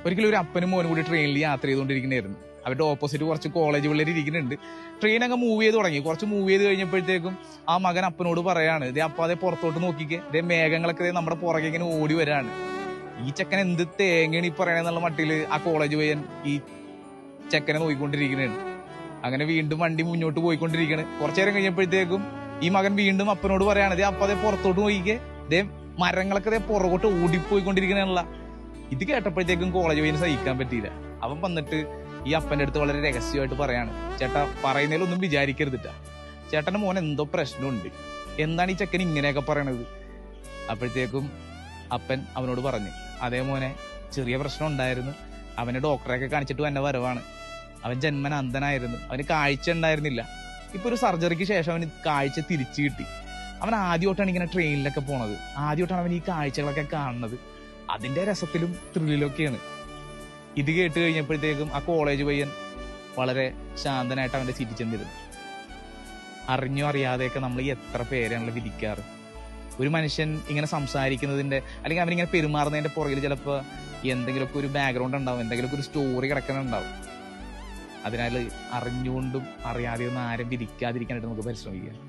ഒരിക്കലും ഒരു അപ്പനും മോനും കൂടി ട്രെയിനിൽ യാത്ര ചെയ്തുകൊണ്ടിരിക്കുന്നതായിരുന്നു. അവരുടെ ഓപ്പോസിറ്റ് കുറച്ച് കോളേജ് പിള്ളേർ ഇരിക്കുന്നുണ്ട്. ട്രെയിൻ അങ്ങ് മൂവ് ചെയ്ത് തുടങ്ങി. കുറച്ച് മൂവ് ചെയ്ത് കഴിഞ്ഞപ്പോഴത്തേക്കും ആ മകൻ അപ്പനോട് പറയാണ്, ഇതേ അപ്പ അതേ പുറത്തോട്ട് നോക്കിക്കേ, ഇതേ മേഘങ്ങളൊക്കെ നമ്മുടെ പുറകെ ഇങ്ങനെ ഓടി വരാണ്. ഈ ചെക്കൻ എന്ത് തേങ്ങയാണ് ഈ പറയണെന്നുള്ള മട്ടില് ആ കോളേജ് പയ്യൻ ഈ ചെക്കനെ നോക്കിക്കൊണ്ടിരിക്കുന്നുണ്ട്. അങ്ങനെ വീണ്ടും വണ്ടി മുന്നോട്ട് പോയിക്കൊണ്ടിരിക്കണ്. കുറച്ചു നേരം കഴിഞ്ഞപ്പോഴത്തേക്കും ഈ മകൻ വീണ്ടും അപ്പനോട് പറയാണ്, ഇതേ അപ്പ അതേ പുറത്തോട്ട് നോക്കിക്കേ, ഇതേ മരങ്ങളൊക്കെ അതേ പുറകോട്ട് ഓടിപ്പോയിക്കൊണ്ടിരിക്കണല്ല. ഇത് കേട്ടപ്പോഴത്തേക്കും കോളേജ് പയ്യന് സഹിക്കാൻ പറ്റിയില്ല. അവൻ വന്നിട്ട് ഈ അപ്പന്റെ അടുത്ത് വളരെ രഹസ്യമായിട്ട് പറയാണ്, ചേട്ടാ പറയുന്നതിലൊന്നും വിചാരിക്കരുതിട്ടാ, ചേട്ടന്റെ മോൻ എന്തോ പ്രശ്നമുണ്ട്, എന്താണ് ഈ ചെക്കൻ ഇങ്ങനെയൊക്കെ പറയണത്. അപ്പോഴത്തേക്കും അപ്പൻ അവനോട് പറഞ്ഞു, അതേ മോനെ, ചെറിയ പ്രശ്നം ഉണ്ടായിരുന്നു, അവനെ ഡോക്ടറെയൊക്കെ കാണിച്ചിട്ട് വന്ന വരവാണ്. അവൻ ജന്മന അന്ധനായിരുന്നു, അവന് കാഴ്ച ഉണ്ടായിരുന്നില്ല. ഇപ്പൊ ഒരു സർജറിക്ക് ശേഷം അവന് കാഴ്ച തിരിച്ചു കിട്ടി. അവൻ ആദ്യമായിട്ടാണ് ഇങ്ങനെ ട്രെയിനിലൊക്കെ പോണത്, ആദ്യമായിട്ടാണ് അവൻ ഈ കാഴ്ചകളൊക്കെ കാണുന്നത്. അതിന്റെ രസത്തിലും ത്രില്ലിലൊക്കെയാണ്. ഇത് കേട്ട് കഴിഞ്ഞപ്പോഴത്തേക്കും ആ കോളേജ് പയ്യൻ വളരെ ശാന്തനായിട്ട് അവന്റെ സീറ്റിൽ ചെന്നിരുന്നു. അറിഞ്ഞോ അറിയാതെയൊക്കെ നമ്മൾ എത്ര പേരാണല്ലോ വിധിക്കാറ്. ഒരു മനുഷ്യൻ ഇങ്ങനെ സംസാരിക്കുന്നതിന്റെ അല്ലെങ്കിൽ അവനിങ്ങനെ പെരുമാറുന്നതിന്റെ പുറകിൽ ചിലപ്പോൾ എന്തെങ്കിലുമൊക്കെ ഒരു ബാക്ക്ഗ്രൗണ്ട് ഉണ്ടാവും, എന്തെങ്കിലുമൊക്കെ ഒരു സ്റ്റോറി കിടക്കുന്നുണ്ടാവും. അതിനാൽ അറിഞ്ഞുകൊണ്ടും അറിയാതെയൊന്നും ആരും വിധിക്കാതിരിക്കാനായിട്ട് നമുക്ക് പരിശ്രമിക്കാം.